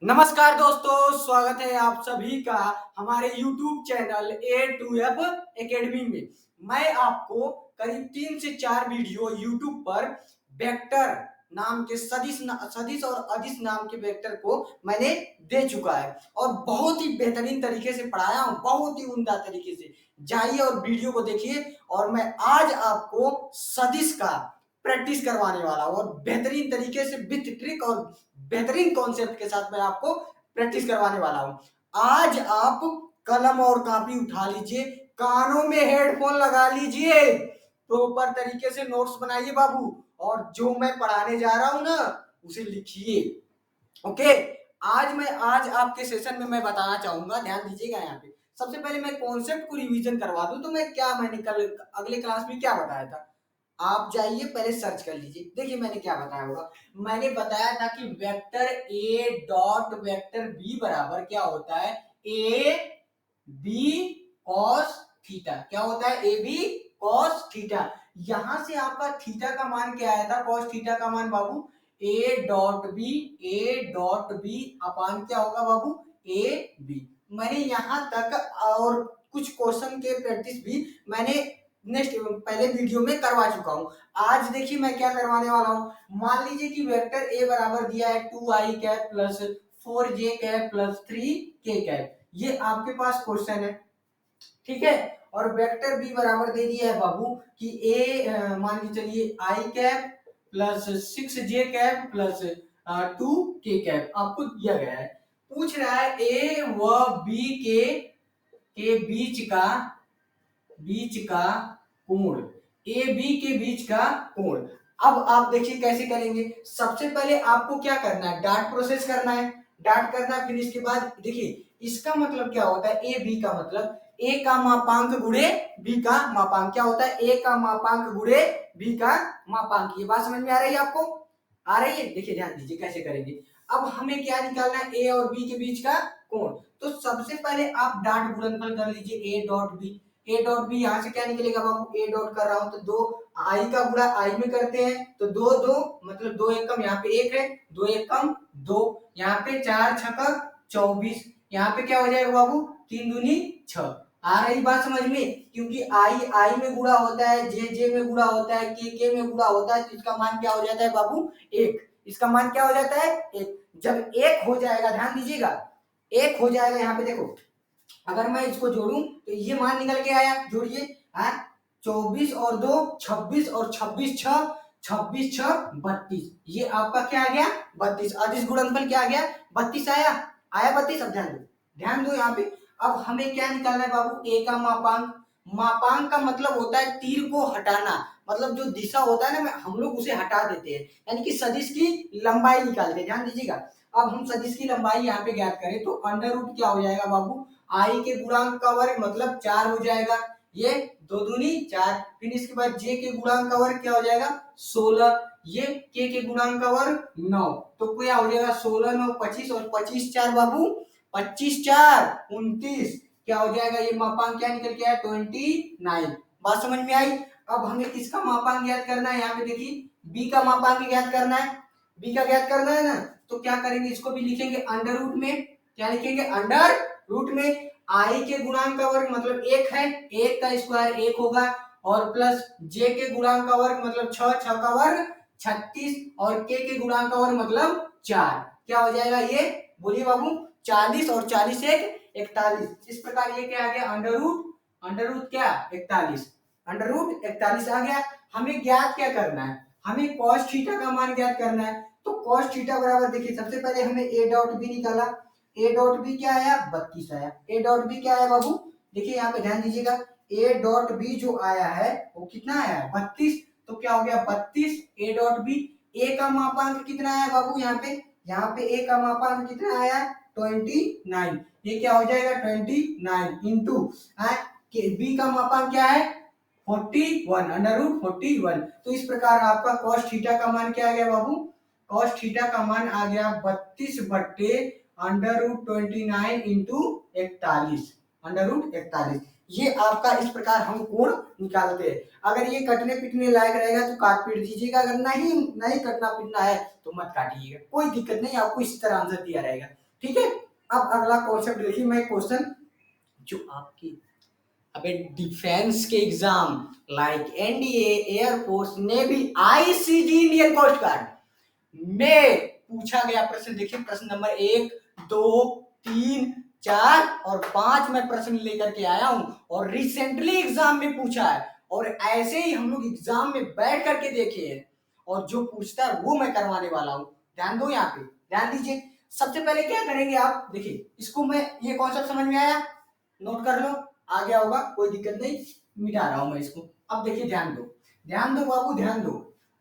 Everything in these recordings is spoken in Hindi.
नमस्कार दोस्तों, स्वागत है आप सभी का हमारे YouTube channel A to F academy में। मैं आपको करीब 3 से 4 वीडियो YouTube पर वेक्टर नाम के सदिश और अदिश नाम के वेक्टर को मैंने दे चुका है और बहुत ही बेहतरीन तरीके से पढ़ाया हूं, बहुत ही उम्दा तरीके से। जाइए और वीडियो को देखिए और मैं आज आपको सदिश का प्रैक्टिस करवाने वाला हूं और बेहतरीन तरीके से विथ ट्रिक और बेहतरीन कॉन्सेप्ट के साथ मैं आपको प्रैक्टिस करवाने वाला हूं। आज आप कलम और कॉपी उठा लीजिए, कानों में हेडफोन लगा लीजिए, प्रॉपर तरीके से नोट्स बनाइए बाबू, और जो मैं पढ़ाने जा रहा हूं ना उसे लिखिए। ओके, आज आपके सेशन में मैं बताना चाहूंगा, ध्यान दीजिएगा। यहाँ पे सबसे पहले मैं कॉन्सेप्ट को रिवीजन करवा दूं तो मैंने कल अगले क्लास में क्या बताया था। आप जाइए पहले सर्च कर लीजिए, देखिए मैंने क्या बताया होगा। मैंने बताया था कि vector A dot vector B बराबर क्या होता है, ए बी कॉस थीटा। क्या होता है, ए बी कॉस थीटा। यहां से आपका थीटा का मान क्या आया था, कॉस थीटा का मान बाबू ए डॉट बी अपान क्या होगा बाबू, ए बी। मैंने यहां तक और कुछ क्वेश्चन के प्रैक्टिस भी मैंने नेक्स्ट पहले वीडियो में करवा चुका हूं। आज देखिए मैं क्या करवाने वाला हूं। मान लीजिए कि वेक्टर ए बराबर दिया है 2i cap plus 4j cap plus 3k cap, ये आपके पास क्वेश्चन है, ठीक है। और वेक्टर बी बराबर दे दिया है बाबू कि मान लीजिए चलिए i cap plus 6j cap plus 2k cap आपको दिया गया है। पूछ रहा है ए व बी के बीच का कोण, ए बी के बीच का कोण। अब आप देखिए कैसे करेंगे। सबसे पहले आपको क्या करना है, डॉट प्रोसेस करना है, डॉट करना है। फिर इसके बाद देखिए इसका मतलब क्या होता है, ए बी का मतलब ए का मापांक गुणे बी का मापांक। क्या होता है, ए का मापांक गुणे बी का मापांक। ये बात समझ में आ रही है आपको, आ रही है। देखिए ध्यान दीजिए कैसे करेंगे। अब हमें क्या निकालना है, ए और बी के बीच का कोण। तो सबसे पहले आप डॉट गुणनफल कर लीजिए, A dot B. A dot B यहाँ से क्या निकलेगा बाबू, ए डॉट कर रहा हूं तो दो आई का गुणा आई में करते हैं तो दो दो मतलब दो एक कम, यहाँ पे एक है, दो एक कम दो, यहाँ पे 4 छक्का 24, यहाँ पे क्या हो जाएगा बाबू 3 दूनी 6। आ रही बात समझ में, क्योंकि आई में गुणा होता है, जे में गुणा होता है, के में गुणा होता है, तो इसका मान क्या हो जाता है बाबू, एक। इसका मान क्या हो जाता है, एक। जब एक हो जाएगा, ध्यान दीजिएगा, एक हो जाएगा, यहाँ पे देखो अगर मैं इसको जोड़ूं तो ये मान निकल के आया, जोड़िए 24 और 2 26 और 26 26 32, ये आपका क्या आ गया 32। अदिश गुणनफल क्या आ गया 32 आया, 32। अब ध्यान दो यहाँ पे। अब हमें क्या निकालना है बाबू, ए का मापांक। मापांक का मतलब होता है तीर को हटाना, मतलब जो दिशा होता है ना हम लोग उसे हटा देते हैं, यानी कि सदिश की लंबाई निकालते हैं। ध्यान दीजिएगा, अब हम सदिश की लंबाई यहाँ पे ज्ञात करें तो अंडर रूट क्या हो जाएगा बाबू, आई के गुणांक का वर्ग मतलब 4 हो जाएगा, ये 2 दूनी 4। फिर इसके बाद जे के गुणांक का वर्ग क्या हो जाएगा 16, ये के गुणांक का वर्ग 9, तो क्या हो जाएगा 16 9 25 और 25 4 बाबू 25 4 29, क्या हो जाएगा, ये मापांक क्या निकल के आया 29। बात समझ में आई। अब हमें किसका मापांक ज्ञात करना है, यहाँ पे देखिए बी का मापांक ज्ञात करना है, बी का ज्ञात करना है ना, तो क्या करेंगे, इसको भी लिखेंगे अंडर रूट में। क्या लिखेंगे, अंडर रूट में आई के गुणांक का वर्ग मतलब एक है, एक का स्क्वायर एक होगा, और प्लस जे के गुणांक का वर्ग मतलब 6 6 का वर्ग 36, और के गुणांक का वर्ग मतलब 4। क्या हो जाएगा ये, बोलिए बाबू 40 और 40 एक 41। इस प्रकार ये क्या आ गया अंडर रूट क्या 41, अंडर रूट 41 आ गया। हमें ज्ञात क्या करना है, हमें cos थीटा का मान ज्ञात करना है। तो cos थीटा बराबर देखिए सबसे पहले हमें ए डॉट बी निकाला, ए डॉट बी क्या आया 32 आया। ए डॉट बी क्या आया बाबू, देखिए यहाँ पे ध्यान दीजिएगा, ए डॉट बी जो आया है वो कितना आया 32, तो क्या हो गया 32 ए डॉट बी। ए का मापांक कितना आया बाबू, यहाँ पे ए का मापांक कितना आया 29, ये क्या हो जाएगा 29 इंटू बी का मापांक क्या है 41 अंडर रूट 41। तो इस प्रकार आपका cos थीटा का मान क्या आ गया बाबू, cos थीटा का मान आ गया 32 बट्टे under root 29 into 41, under root 41। ये आपका इस प्रकार हम कोण निकालते हैं। अगर ये कटने पीटने लायक रहेगा तो काट पीट दीजिएगा, अगर नहीं कटना पीटना है तो मत काटिएगा, कोई दिक्कत नहीं, आपको इसी तरह आंसर दिया रहेगा, ठीक है। अब अगला कॉन्सेप्ट देखिए, मैं क्वेश्चन जो आपकी अबे डिफेंस के exam like NDA, air force, navy, ICG, Indian Coast Guard में पूछा गया प्रश्न देखिए, प्रश्न नंबर 1, 2, 3, 4 और 5 मैं प्रश्न लेकर के आया हूं और रिसेंटली एग्जाम में पूछा है और ऐसे ही हम लोग एग्जाम में बैठ करके देखे हैं और जो पूछता है वो मैं करवाने वाला हूं। ध्यान दो, यहाँ पे ध्यान दीजिए। सबसे पहले क्या करेंगे आप देखिए, इसको मैं ये कॉन्सेप्ट समझ में आया, नोट कर लो, आ गया होगा, कोई दिक्कत नहीं, मिटा रहा हूं मैं इसको। अब देखिए ध्यान दो, ध्यान दो बाबू, ध्यान दो,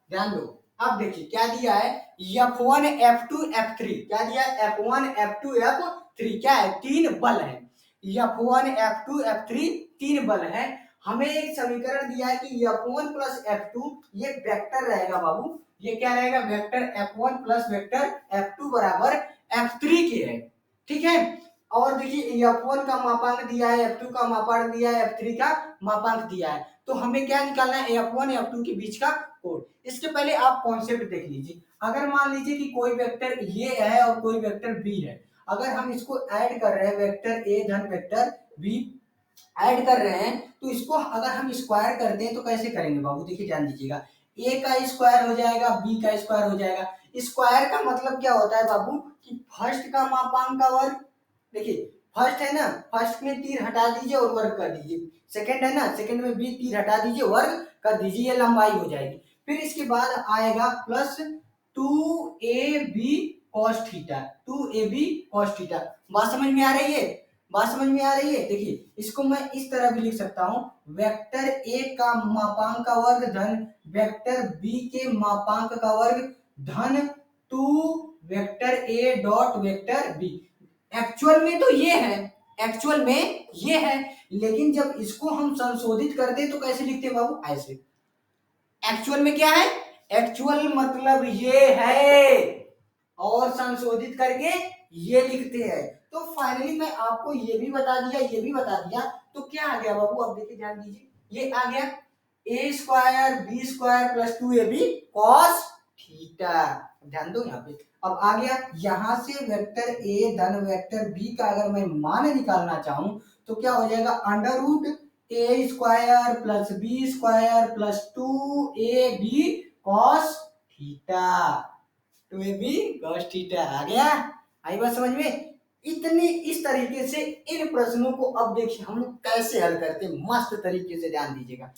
ध्यान दो। अब देखिए क्या दिया है, F1 F2 F3, क्या दिया है, F1 F2 F3, क्या है, 3 बल है। F1 F2 F3 3 बल है। हमें एक समीकरण दिया है कि F1 प्लस F2 ये वेक्टर रहेगा बाबू, ये क्या रहेगा, vector F1 plus vector F2 बराबर F3 के है। ठीक है। और देखिए F1 का मापांक दिया है, F2 का मापांक दिया है, F3 का मापांक दिया है। तो हमें क्या निकालना है, F1 F2 के बीच का कोण। इसके पहले आप कॉन्सेप्ट देख लीजिए, अगर मान लीजिए कि कोई वेक्टर ये है और कोई वेक्टर बी है, अगर हम इसको ऐड कर रहे हैं, वेक्टर ए धन वेक्टर बी ऐड कर रहे हैं, तो इसको अगर हम स्क्वायर करते हैं तो कैसे करेंगे बाबू, देखिए ध्यान दीजिएगा, ए का स्क्वायर हो जाएगा, बी का स्क्वायर हो जाएगा। स्क्वायर का मतलब क्या होता है बाबू, कि फर्स्ट का मापांक का वर्ग, देखिए फर्स्ट है ना, फर्स्ट में तीर हटा दीजिए और वर्ग कर दीजिए, सेकंड है ना, सेकंड में भी तीर हटा दीजिए, वर्ग कर दीजिए, ये लंबाई हो जाएगी। फिर इसके बाद आएगा plus 2ab cos theta, 2ab cos theta. बात समझ में आ रही है, बात समझ में आ रही है। देखिए इसको मैं इस तरह भी लिख सकता हूं, वेक्टर ए का मापांक का वर्ग धन वेक्टर बी के मापांक का वर्ग धन 2 vector A dot vector B. Actual में तो ये है, एक्चुअल में ये है, लेकिन जब इसको हम संशोधित करते तो कैसे लिखते हैं बाबू, ऐसे। एक्चुअल में क्या है, एक्चुअल मतलब ये है और संशोधित करके ये लिखते हैं। तो फाइनली मैं आपको ये भी बता दिया, ये भी बता दिया, तो क्या आ गया बाबू, अब देखिए ध्यान दीजिए, ये आ गया A square B square plus 2ab cos theta. ध्यान दो यहाँ पे, अब आ गया, यहां से वेक्टर ए धन वेक्टर बी का अगर मैं मान निकालना चाहूं तो क्या हो जाएगा, under root A square plus B square plus 2ab cos theta, 2ab cos theta आ गया। आई बात समझ में, इतनी इस तरीके से इन प्रश्नों को अब देखिए हम लोग कैसे हल करते हैं, मस्त तरीके से, ध्यान दीजिएगा।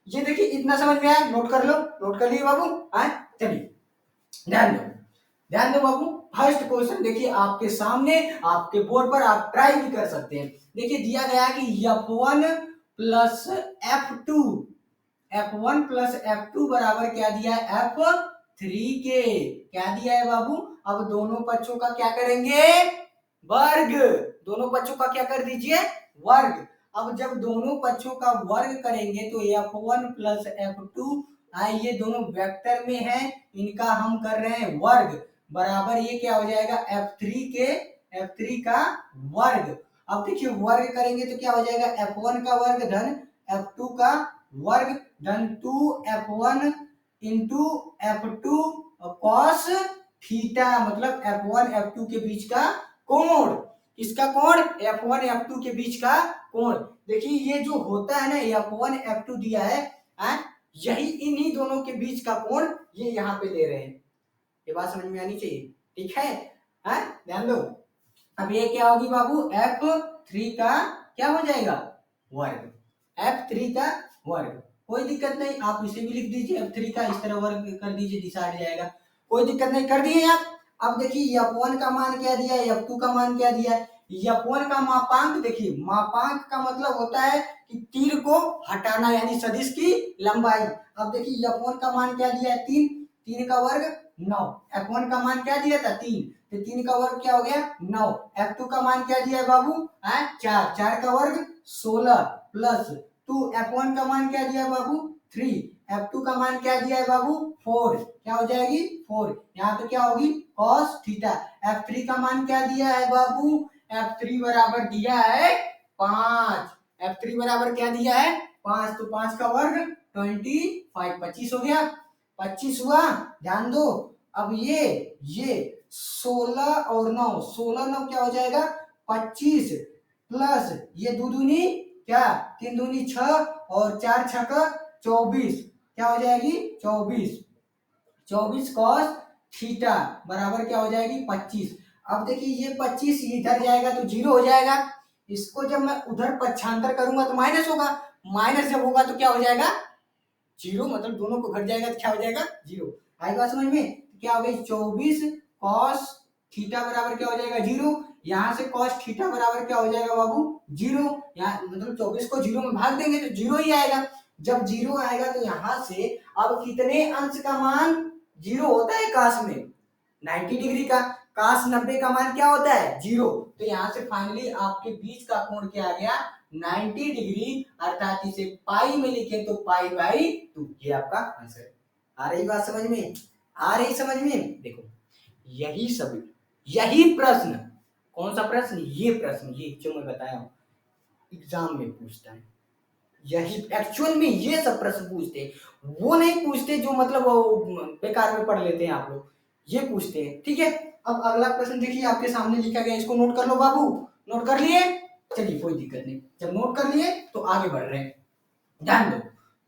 ये देखिए इतना समझ में आया, नोट कर लो, नोट कर लिए बाबू, आए चलिए ध्यान दो, ध्यान दो बाबू। फर्स्ट क्वेश्चन देखिए आपके सामने, आपके बोर्ड पर, आप ट्राई भी कर सकते हैं। देखिए दिया गया कि F1 plus F2, F1 plus F2 बराबर क्या दिया है, F3 के, क्या दिया है बाबू। अब दोनों पक्षों का क्या करेंगे, वर्ग, दोनों पक्षों का क्या कर दीजिए, वर्ग। अब जब दोनों पक्षों का वर्ग करेंगे तो F1 प्लस F2, ये दोनों वेक्टर में है, इनका हम कर रहे हैं वर्ग, बराबर ये क्या हो जाएगा, F3 का वर्ग। अब देखिए वर्ग करेंगे तो क्या हो जाएगा, F1 का वर्ग धन F2 का वर्ग धन 2F1 into F2 cos theta, मतलब F1 F2 के बीच का कोण। किसका कोण, F1 F2 के बीच का कोण। देखिए ये जो होता है ना, F1 F2 दिया है, यही इन्हीं दोनों के बीच का कोण ये यहाँ पे ले रहे हैं। ये बात समझ में आनी चाहिए, ठीक है, ध्यान दो। अब ये क्या होगी बाबू, F3 का क्या हो जाएगा, वर्ग, F3 का वर्ग। कोई दिक्कत नहीं, आप इसे भी लिख दीजिए, F3 का इस तरह वर्ग कर दीजिए, दिशा हट जाएगा, कोई दिक्कत नहीं, कर दिए आप। अब देखिए F1 का मान क्या दिया है, F2 का मान क्या दिया है। F1 का मापांक, देखिए मापांक का मतलब होता है कि तीर को हटाना, यानी सदिश की लंबाई। अब देखिए F1 का मान क्या दिया है, 3, 3 का वर्ग 9, F1 का मान क्या दिया था, 3, तो 3 का वर्ग क्या हो गया, 9। F2 का मान क्या दिया है बाबू, 4, 4 का वर्ग 16 प्लस 2, F1 का मान क्या दिया है बाबू, 3, F2 का मान क्या दिया है बाबू, 4, क्या हो जाएगी 4, यहाँ पे क्या होगी cos थीटा। F3 का मान क्या दिया है बाबू, F3 बराबर दिया है 5, F3 बराबर क्या दिया है 5, तो 5 का वर्ग 25, 25 हो गया, 25 हुआ। ध्यान दो, अब ये 16 और 9, 16 9 क्या हो जाएगा 25 प्लस ये दो दूनी क्या 3 दूनी 6 और 4 6 का 24 क्या हो जाएगी 24 24 कॉस थीटा बराबर क्या हो जाएगी 25। अब देखिए ये 25 इधर जाएगा तो जीरो हो जाएगा, इसको जब मैं उधर पक्षांतर करूंगा तो माइनस होगा, माइनस जब होगा तो क्या हो जाएगा जीरो, मतलब दोनों को घट जाएगा तो क्या हो जाएगा जीरो। आई बात समझ में, तो क्या हो गई 24 कॉस थीटा बराबर क्या हो जाएगा जीरो, यहाँ से कॉस थीटा बराबर क्या हो जाएगा बाबू जीरो, यहाँ मतलब 24 को जीरो में भाग देंगे तो जीरो ही आएगा, जब जीरो आएगा तो यहाँ से अब कितने अंश का मान जीरो होता है काश में 90 डिग्री का, काश 90 का मान क्या होता है जीरो, तो यहाँ से फाइनली आपके बीच का कोण क्या आ गया 90 डिग्री, अर्थात इसे पाई में लिखे तो पाई बाई 2, ये आपका आंसर। आ रही बात समझ में, आ रही समझ में, देखो यही सब, यही प्रश्न, कौन सा प्रश्न, ये प्रश्न, ये जो मैं बताया हूं एग्जाम में पूछता है, यही एक्चुअल में ये सब प्रश्न पूछते हैं, वो नहीं पूछते जो मतलब बेकार में पढ़ लेते हैं आप लोग, ये पूछते हैं। ठीक है, अब अगला प्रश्न देखिए आपके सामने लिखा गया, इसको नोट कर लो बाबू, नोट कर लिए, चलिए कोई दिक्कत नहीं, जब नोट कर लिए तो आगे बढ़ रहे हैं, ध्यान दो,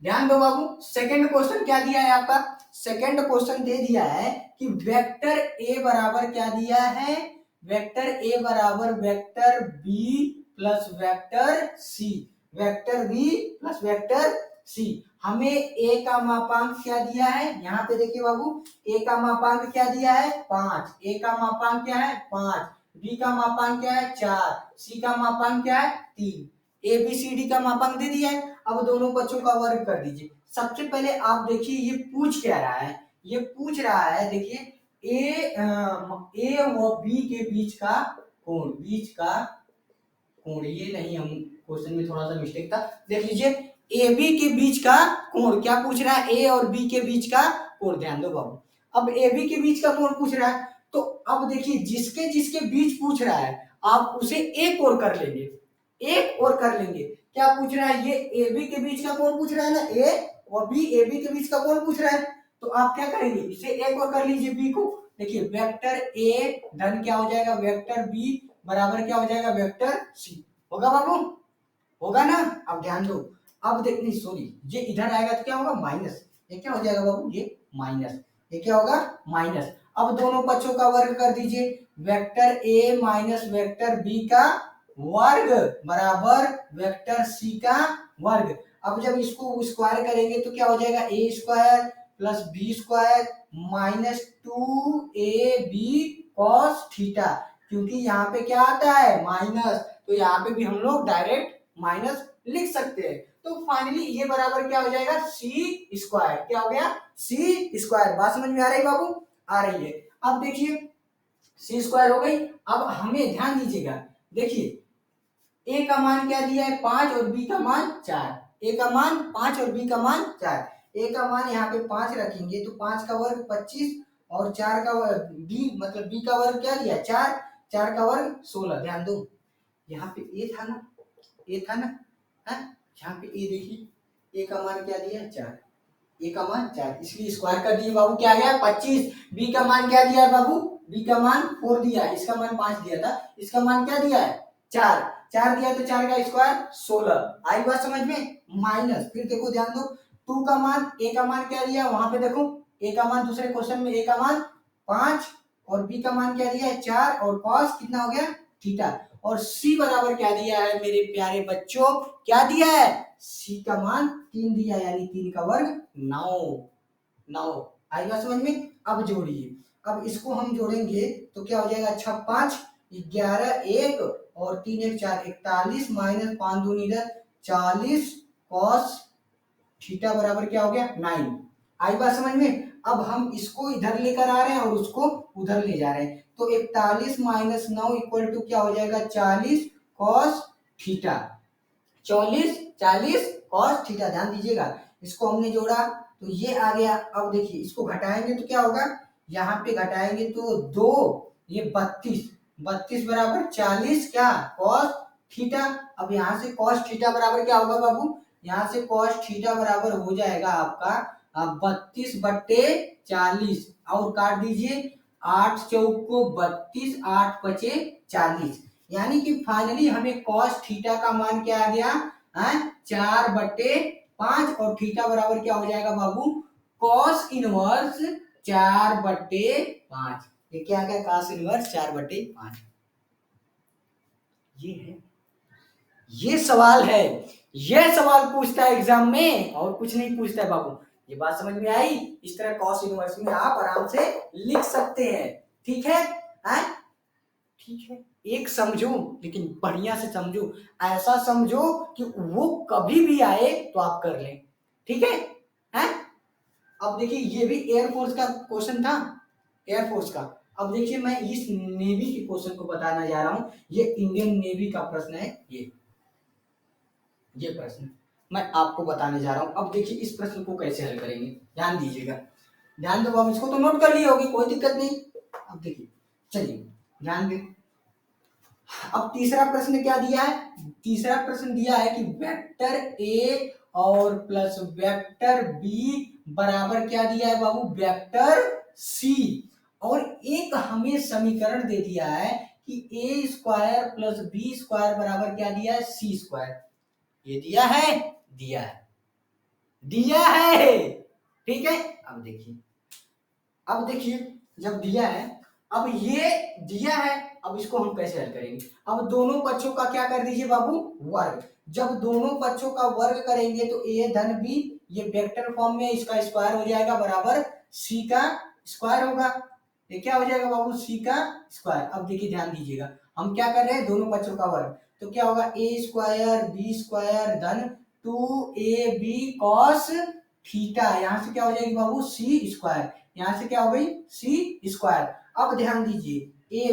ध्यान दो बाबू। सेकंड क्वेश्चन क्या दिया है आपका, सेकंड क्वेश्चन दे दिया है कि वेक्टर ए बराबर क्या दिया है, वेक्टर ए बराबर vector B plus vector C, vector B plus vector C, हमें ए का मापांक क्या दिया है, यहाँ पे देखिए बाबू ए का मापांक क्या दिया है 5, ए का मापांक क्या है 5, बी का मापांक क्या है 4, सी का मापांक क्या है 3, ए बी सी डी का मापांक दे दिया है, अब दोनों बच्चों का वर्ग कर दीजिए। सबसे पहले आप देखिए ये पूछ क्या रहा है, ये पूछ रहा है देखिए ए व बी के बीच का कोण, बीच का कोण, ये नहीं हम क्वेश्चन में थोड़ा सा मिस्टेक था, देख लीजिए ए बी के बीच का कोण क्या पूछ रहा है, ए और बी के बीच का कोण, ध्यान दो बाबू, अब ए बी के बीच का कोण पूछ रहा है, तो अब देखिए जिसके जिसके बीच पूछ रहा है आप उसे एक और कर लेंगे, एक और कर लेंगे, क्या पूछ रहा है, ये ए बी के बीच का कोण पूछ रहा है ना, ए और बी ए बी के बीच का कोण पूछ रहा है, तो आप क्या करेंगे इसे एक और कर लीजिए बी को, देखिए वेक्टर ए धन क्या हो जाएगा वेक्टर बी बराबर क्या हो जाएगा वेक्टर सी, होगा बाबू, होगा ना। अब ध्यान दो, अब देखनी सॉरी ये इधर आएगा तो क्या होगा माइनस, ये क्या हो जाएगा बाबू ये माइनस, ये क्या होगा माइनस, अब दोनों पक्षों का वर्ग कर दीजिए, vector A minus vector B का वर्ग बराबर वेक्टर सी का वर्ग, अब जब इसको स्क्वायर करेंगे तो क्या हो जाएगा A square plus B square minus 2ab cos theta, क्योंकि यहाँ पे क्या आता है माइनस, तो यहाँ पे भी हम लोग डायरेक्ट माइनस लिख सकते हैं, तो फाइनली ये बराबर क्या हो जाएगा सी स्क्वायर, क्या हो गया सी स्क्वायर, बात समझ में आ रही है बाबू, आ रही है। अब देखिए सी स्क्वायर हो गई, अब हमें ध्यान दीजिएगा, देखिए ए का मान क्या दिया है 5 और बी का मान 4, ए का मान 5 और बी का मान 4, ए का मान यहाँ पे 5 रखेंगे तो 5 का वर्ग 25 और 4 का वर्ग बी मतलब बी का वर्ग क्या दिया 4, 4 का वर्ग 16, ध्यान दो यहाँ पे ए था ना, ए था ना है, यहाँ पे ए देखिए ए का मान क्या दिया 4, ए का मान 4 इसलिए स्क्वायर कर दिए बाबू, क्या गया 25, बी का मान क्या दिया है बाबू, बी का मान 4 दिया है, इसका मान 5 दिया था, इसका मान क्या दिया है 4, 4 दिया तो 4 का स्क्वायर 16, आई बात समझ में, माइनस फिर देखो ध्यान दो 2 का मान, ए का मान क्या दिया वहां पे देखो, ए का मान दूसरे क्वेश्चन में ए का मान 5 और बी का मान क्या दिया है 4 और कॉस कितना हो गया थीटा, और सी बराबर क्या दिया है मेरे प्यारे बच्चों, क्या दिया है सी का मान 3 दिया, यानी 3 का वर्ग 9, 9 आई बात समझ में। अब जोड़िए, अब इसको हम जोड़ेंगे तो क्या हो जाएगा 6 5 11 1 और 3 1 4 41 माइनस 5 2 इधर 40 कॉस थीटा बराबर क्या हो गया 9, आई बात समझ में। अब हम इसको इधर लेकर आ रहे हैं और उसको उधर ले जा रहे हैं, तो 41 माइनस 9 इक्वल टू क्या हो जाएगा 40 कॉस थीटा, 40 कॉस थीटा, ध्यान दीजिएगा इसको हमने जोड़ा तो ये आ गया, अब देखिए इसको घटाएंगे तो क्या होगा, यहाँ पे घटाएंगे तो 2 ये 32 बराबर 40 क्या कॉस थीटा, अब यहाँ से कॉस थीटा बराबर क्या होगा बाबू, यहाँ से कॉस थीटा बराबर हो जाएगा आपका 32/40 और काट दीजिए, 8 चौको 32, 8 पचे 40, यानी कि फाइनली हमें कॉस थीटा का मान क्या आ गया, 4/5, और थीटा बराबर क्या हो जाएगा बाबू, कॉस इनवर्स 4/5। ये क्या आ गया, कॉस इनवर्स 4/5। ये है, ये सवाल है, ये सवाल पूछता है एग्जाम में, और कुछ नहीं पूछता है बाबू। ये बात समझ में आई? इस तरह कॉस इनवर्स में आप आराम से लिख सकते हैं। ठीक है, ठीक है, एक समझो, लेकिन बढ़िया से समझो, ऐसा समझो कि वो कभी भी आए तो आप कर लें। ठीक है, हैं? अब देखिए ये भी एयरफोर्स का क्वेश्चन था, एयरफोर्स का। अब देखिए मैं इस नेवी के क्वेश्चन को बताना जा रहा हूं। ये इंडियन नेवी का प्रश्न है, ये प्रश्न मैं आपको बताने जा रहा हूं। अब देखिए इस प्रश्न को कैसे हल करेंगे, ध्यान दीजिएगा, ध्यान दो। अब इसको तो नोट कर लिए होगी, कोई दिक्कत नहीं। अब देखिए, चलिए ध्यान दें। अब तीसरा प्रश्न क्या दिया है, तीसरा प्रश्न दिया है कि वेक्टर ए और प्लस वेक्टर बी बराबर क्या दिया है बाबू, वेक्टर सी। और एक हमें समीकरण दे दिया है कि ए स्क्वायर प्लस बी स्क्वायर बराबर क्या दिया है, सी स्क्वायर। ये दिया है, दिया है, दिया है। ठीक है, अब देखिए, अब देखिए जब दिया है, अब ये दिया है, अब इसको हम कैसे हल करेंगे। अब दोनों पक्षों का क्या कर दीजिए बाबू, वर्ग। जब दोनों पक्षों का वर्ग करेंगे तो ए धन बी, ये वेक्टर फॉर्म में, इसका स्क्वायर हो जाएगा बराबर सी का स्क्वायर होगा। ये क्या हो जाएगा बाबू, सी का स्क्वायर। अब देखिए ध्यान दीजिएगा, हम क्या कर रहे हैं, दोनों पक्षों का वर्ग, तो क्या होगा, ए स्क्वायर बी स्क्वायर धन 2ab cos थीटा, यहां से क्या हो जाएगी बाबू, सी स्क्वायर, यहां से क्या हो गई, सी स्क्वायर। अब ध्यान दीजिए, ए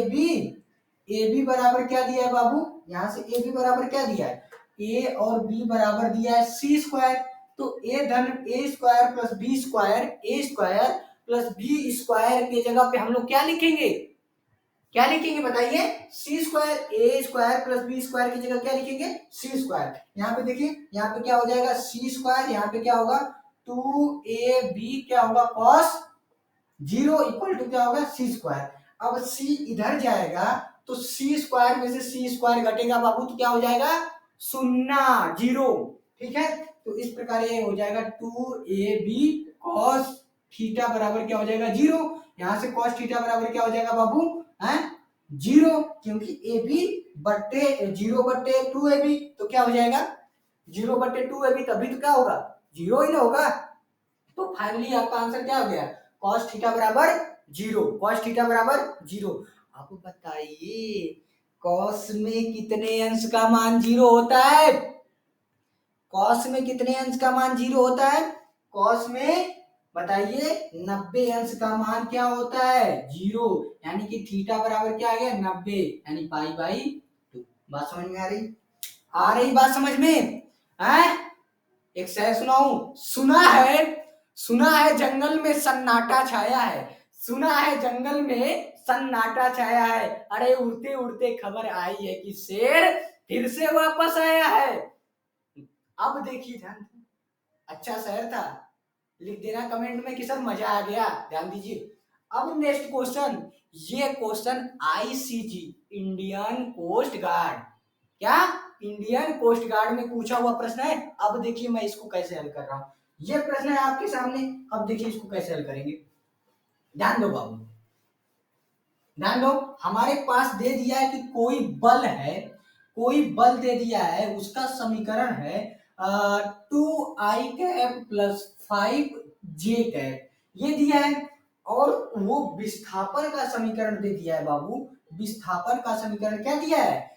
बी बराबर क्या दिया है बाबू, यहां से ए बी बराबर क्या दिया है, ए और बी बराबर दिया है सी स्क्वायर। तो ए धन ए स्क्वायर प्लस बी स्क्वायर, ए स्क्वायर प्लस बी स्क्वायर के जगह पे हम लोग क्या लिखेंगे, क्या लिखेंगे बताइए, सी स्क्वायर। ए स्क्वायर प्लस बी स्क्वायर की जगह क्या लिखेंगे, सी स्क्वायर। यहाँ पे देखिए, यहाँ पे क्या हो जाएगा, सी स्क्वायर, यहाँ पे क्या होगा 2ab क्या होगा cos 0 इक्वल टू क्या होगा, सी स्क्वायर। अब सी इधर जाएगा तो सी स्क्वायर में से सी स्क्वायर घटेगा बाबू, तो क्या हो जाएगा, शून्य, जीरो। ठीक है, तो इस प्रकार ये हो जाएगा 2ab cos थीटा बराबर क्या हो जाएगा, 0। यहां से cos थीटा बराबर क्या हो जाएगा बाबू, है 0, क्योंकि ए बी बट्टे 0/2ab, तो क्या हो जाएगा 0/2ab, तभी तो क्या होगा, 0 ही ना होगा। तो फाइनली आपका आंसर क्या हो गया, cos थीटा बराबर 0, cos थीटा बराबर 0। अब बताइए cos में कितने अंश का मान 0 होता है, cos में कितने अंश का मान 0 होता है, cos में बताइए 90 अंश का मान क्या होता है, 0, यानी कि थीटा बराबर क्या आ गया, 90, यानी पाई/2। बात समझ में आ रही, आ रही बात समझ में, है? एक शेर सुनाऊं, सुना है जंगल में सन्नाटा छाया है, सुना है जंगल में सन्नाटा छाया है, अरे उड़ते उड़ते खबर आई है कि शेर फिर से वापस आया है। अब देखिए ध्यान, अच्छा शेर था, लिख देना कमेंट में कि सर मजा आ गया, ध्यान दीजिए। अब नेक्स्ट क्वेश्चन, ये question ICG Indian Coast Guard, क्या इंडियन कोस्ट गार्ड में पूछा हुआ प्रश्न है। अब देखिए मैं इसको कैसे हल कर रहा हूं, ये प्रश्न है आपके सामने। अब देखिए इसको कैसे हल करेंगे, ध्यान दो बाबू, ध्यान दो। हमारे पास दे दिया है कि कोई बल है, कोई बल दे दिया है, उसका समीकरण है 2i cap plus 5j cap, ये दिया है। और वो विस्थापन का समीकरण दे दिया है बाबू, विस्थापन का समीकरण क्या दिया है,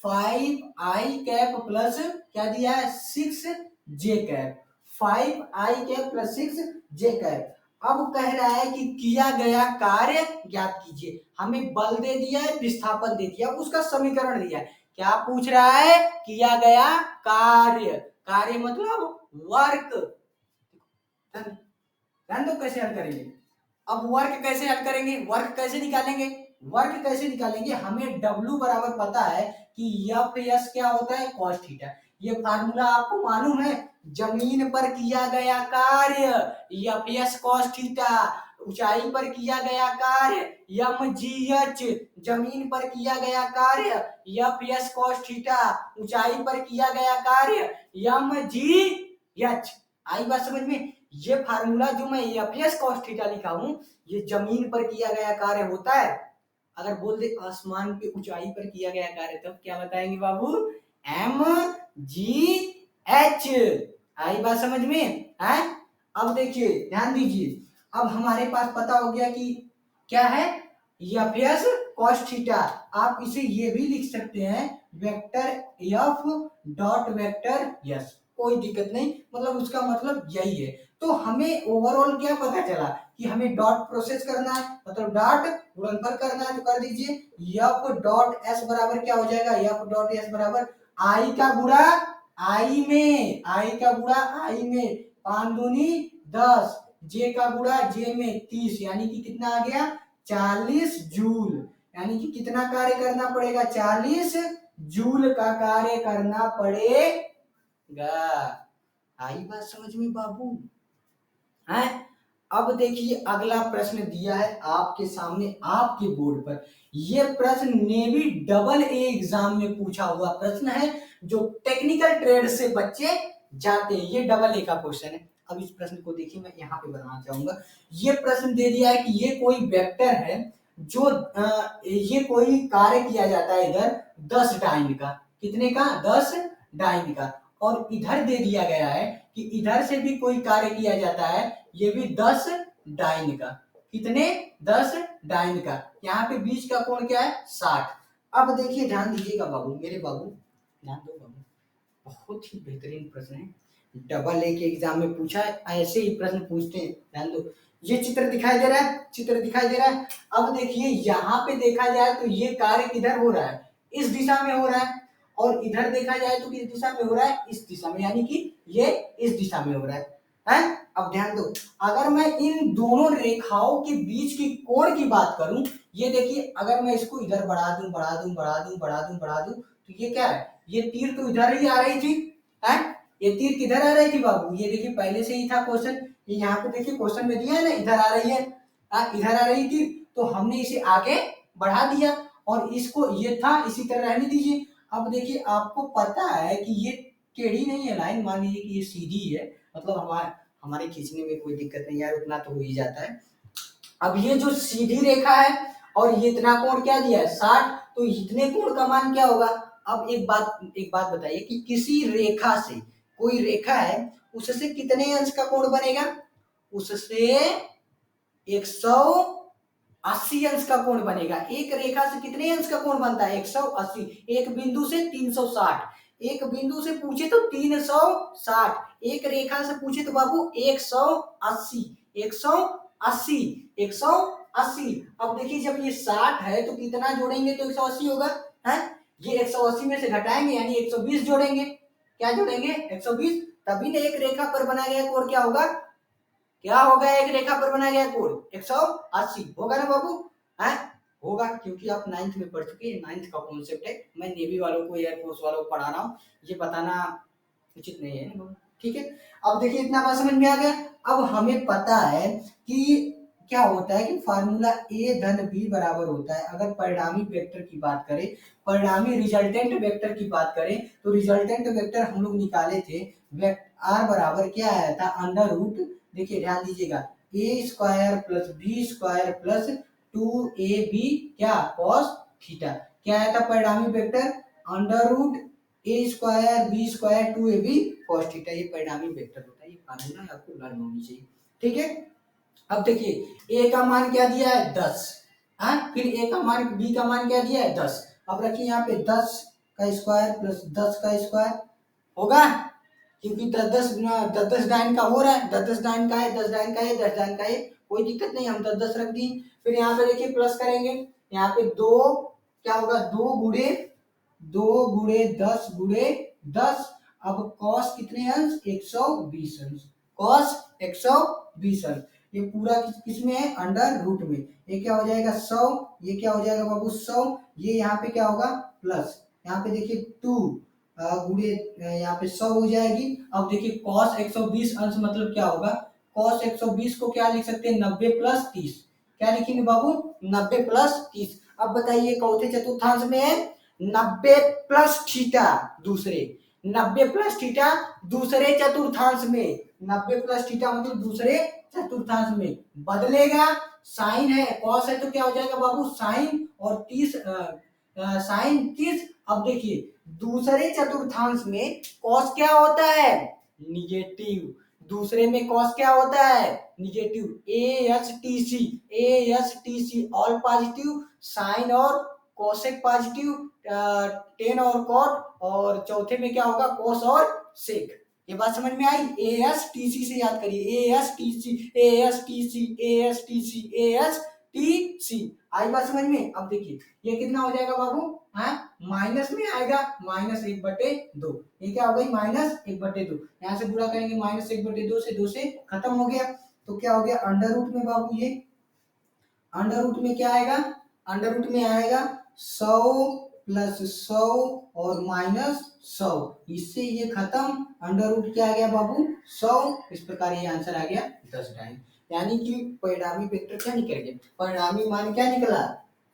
5i कैप प्लस क्या दिया है, 6j cap, 5i cap plus 6j cap. अब कह रहा है कि किया गया कार्य ज्ञात कीजिए, हमें बल दे दिया है, विस्थापन दे दिया, उसका समीकरण दिया है। क्या पूछ रहा है, किया गया कार्य, कार्य मतलब वर्क। ध्यान दो कैसे हल करेंगे, अब वर्क कैसे हल करेंगे, वर्क कैसे निकालेंगे, वर्क कैसे निकालेंगे, हमें W बराबर पता है कि एफ एस क्या होता है, cos थीटा। ये फार्मूला आपको मालूम है, जमीन पर किया गया कार्य एफ एस cos थीटा, ऊंचाई पर किया गया कार्य mgh, जमीन पर किया गया कार्य fs cos थीटा, ऊंचाई पर किया गया कार्य mgh। आई बात समझ में? ये फार्मूला जो मैं fs cos थीटा लिखा हूं, ये जमीन पर किया गया कार्य होता है। अगर बोल दे आसमान पे ऊंचाई पर किया गया कार्य, तब तो क्या बताएंगे बाबू? mgh। आई बात समझ में? है? अब देखिए ध्यान दीजिए, अब हमारे पास पता हो गया कि क्या है एफ कॉस थीटा। आप इसे ये भी लिख सकते हैं vector F dot vector yes, कोई दिक्कत नहीं, मतलब उसका मतलब यही है। तो हमें ओवरऑल क्या पता चला कि हमें डॉट प्रोसेस करना है, मतलब डॉट गुणनफल करना है, तो कर दीजिए एफ डॉट एस बराबर क्या हो जाएगा, एफ डॉट एस बराबर आई का गुणा आई में, आई का गुणा आई में 5 दूनी 10, जे का गुणा जे में 30, यानी कि कितना आ गया 40 जूल। यानी कि कितना कार्य करना पड़ेगा, 40 जूल का कार्य करना पड़ेगा। आई बात समझ में बाबू? है? अब देखिए अगला प्रश्न दिया है आपके सामने आपके बोर्ड पर। यह प्रश्न नेवी डबल ए एग्जाम में पूछा हुआ प्रश्न है, जो टेक्निकल ट्रेड से बच्चे जाते हैं। ये डबल ए का क्वेश्चन है। अब इस प्रश्न को देखिए, मैं यहाँ पे बनाना चाहूंगा। ये प्रश्न दे दिया है कि ये कोई वेक्टर है, जो ये कोई कार्य किया जाता है इधर 10 डाइन का, कितने का 10 डाइन का, और इधर दे दिया गया है कि इधर से भी कोई कार्य किया जाता है, ये भी 10 डाइन का, कितने 10 डाइन का। यहाँ पे बीच का कोण क्या है 60। अब देखिए ध्यान दीजिएगा बाबू, मेरे बाबू ध्यान दो बाबू, बहुत ही बेहतरीन प्रश्न है, डबल ए के एग्जाम में पूछा है, ऐसे ही प्रश्न पूछते हैं। ध्यान दो, ये चित्र दिखाई दे रहा है, चित्र दिखाई दे रहा है। अब देखिए यहाँ पे देखा जाए तो ये कार्य किधर हो रहा है, इस दिशा में हो रहा है, और इधर देखा जाए तो किस दिशा में हो रहा है, इस दिशा में, यानी कि ये इस दिशा में हो रहा है? अब ध्यान दो, अगर मैं इन दोनों रेखाओं के बीच की कोण की बात करूं, ये देखिए अगर मैं इसको इधर बढ़ा दूं बढ़ा दूं बढ़ा दूं बढ़ा दूं बढ़ा दूं, तो ये क्या है, ये तीर तो इधर ही आ रही थी, है? ये तीर किधर आ रही थी बाबू, ये देखिए पहले से ही था क्वेश्चन, ये यहाँ पे देखिए क्वेश्चन में दिया है ना, इधर आ रही है, इधर आ रही थी, तो हमने इसे आगे बढ़ा दिया, और इसको ये था इसी तरह रहने दीजिए। अब देखिए आपको पता है कि ये टेढ़ी नहीं है लाइन, मान लीजिए कि ये सीधी है, मतलब हमारे खींचने में कोई दिक्कत नहीं यार, उतना तो हो ही जाता है। अब ये जो सीधी रेखा है और ये इतना कोण क्या दिया है 60, तो इतने कोण का मान क्या होगा। अब एक बात बताइए कि किसी रेखा से, कोई रेखा है उससे कितने अंश का कोण बनेगा, उससे 180 अंश का कोण बनेगा। एक रेखा से कितने अंश का कोण बनता है 180, एक बिंदु से 360, एक बिंदु से पूछे तो 360, एक रेखा से पूछे तो बाबू 180, 180, 180। अब देखिए जब ये 60 है तो कितना जोड़ेंगे तो 180 होगा, है? ये 180 में से घटाएंगे यानी 120 जोड़ेंगे, क्या जोड़ेंगे 120, तभी ना एक रेखा पर बनाया गया कोण क्या होगा, क्या होगा, एक रेखा पर बनाया गया कोण 180 होगा ना बाबू, है? होगा, क्योंकि आप 9th में पढ़ चुके हैं, 9th का कॉन्सेप्ट है, मैं नेवी वालों को एयरफोर्स वालों को पढ़ा रहा हूँ, ये बताना उचित नहीं है ना बाबू, ठीक है। अब देखिए इतना बात समझ में आ गया। अब हमें पता है कि क्या होता है कि फार्मूला a धन b बराबर होता है, अगर परिणामी वेक्टर की बात करें, परिणामी रिजल्टेंट वेक्टर की बात करें, तो रिजल्टेंट वेक्टर हम लोग निकाले थे, r बराबर क्या आया था अंडर रूट, देखिए ध्यान दीजिएगा A square plus B square plus 2ab क्या cos थीटा, क्या आया था परिणामी vector under root A square B square 2ab cos theta, ये परिणामी वेक्टर होता है, ये फार्मूला आपको लर्न होनी चाहिए, ठीक है। अब देखिए a का मान क्या दिया है 10, फिर a का मान b का मान क्या दिया है 10, अब रखिए यहाँ पे 10 का स्क्वायर प्लस 10 का स्क्वायर होगा, क्योंकि 10 डाइन का हो रहा है, 10 डाइन का है, 10 डाइन का है, 10 डाइन का है, कोई दिक्कत नहीं, हम 10 रख दी। फिर यहाँ पे देखिए प्लस करेंगे, यहाँ पे 2 क्या होगा 2 गुणे 10 गुणे 10, अब cos कितने अंश 120 अंश, cos 120 अंश, ये पूरा किस में है अंडर रूट में, ये क्या हो जाएगा 100, ये क्या हो जाएगा बाबू 100, ये यहाँ पे क्या होगा प्लस, यहाँ पे देखिए 2 गुणे यहाँ पे 100 हो जाएगी। अब देखिए cos 120 अंश मतलब क्या होगा, cos 120 को क्या लिख सकते हैं 90 प्लस 30। क्या लिखेंगे बाबू 90 प्लस 30। अब बताइए चौथे चतुर्थांश में है 90 प्लस थीटा दूसरे 90 प्लस थीटा दूसरे चतुर्थांश में 90 प्लस थीटा मतलब दूसरे चतुर्थांश में बदलेगा। साइन है कॉस है तो क्या हो जाएगा बाबू साइन और 30 साइन 30। अब देखिए दूसरे चतुर्थांश में कॉस क्या होता है निगेटिव। दूसरे में कॉस क्या होता है निगेटिव। A S T C all positive sine और कोसेक पॉजिटिव टेन और कॉट और चौथे में क्या होगा कॉस और सेक। ये बात समझ में आई। ए एस टी सी से याद करिए A S T C A S T C A S T C A S T C. आई बात समझ में। अब देखिए ये कितना हो जाएगा बाबू है माइनस में आएगा -1/2। ये क्या हो गई -1/2। यहाँ से पूरा करेंगे -1/2 से 2 से खत्म हो गया तो क्या हो गया अंडर रूट में बाबू ये अंडर रूट में क्या आएगा अंडर रूट में आएगा 100 प्लस 100 और -100। इससे ये खत्म अंडर रूट क्या आ गया बाबू 100। इस प्रकार ये आंसर आ गया 10 टाइम। यानी कि परिणामी वेक्टर क्या निकल गया परिणामी मान क्या निकला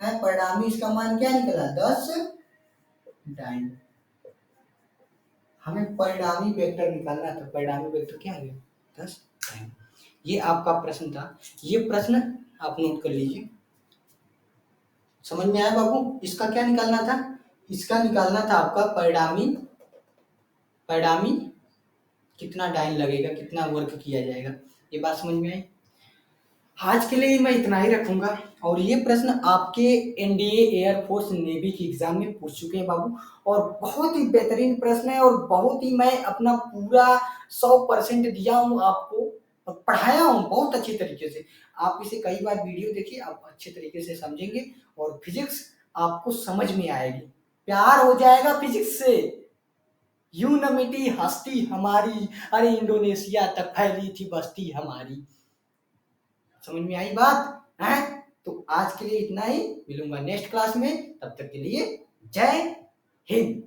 है परिणामी इसका मान क्या निकला 10 टाइम। हमें परिणामी वेक्टर निकालना था परिणामी वेक्टर क्या आ गया 10 टाइम। ये आपका प्रश्न था। ये प्रश्न आप नोट कर लीजिए। समझ में आया बाबू। इसका क्या निकालना था इसका निकालना था आपका परिणामी कितना डाइन लगेगा कितना वर्क किया जाएगा। ये बात समझ में आई। आज के लिए मैं इतना ही रखूंगा और ये प्रश्न आपके एनडीए एयरफोर्स नेवी की एग्जाम में पूछ चुके हैं बाबू और बहुत ही बेहतरीन प्रश्न है और बहुत ही मैं अपना पूरा 100% दिया हूँ आपको और पढ़ाया हूँ बहुत अच्छे तरीके से। आप इसे कई बार वीडियो देखिए आप अच्छे तरीके से समझेंगे और फिजिक्स आपको समझ में आएगी। प्यार हो जाएगा फिजिक्स से। यूं न मिटी हस्ती हमारी अरे इंडोनेशिया तक फैली थी बस्ती हमारी। समझ में आई बात है। तो आज के लिए इतना ही मिलूंगा नेक्स्ट क्लास में। तब तक के लिए जय हिंद।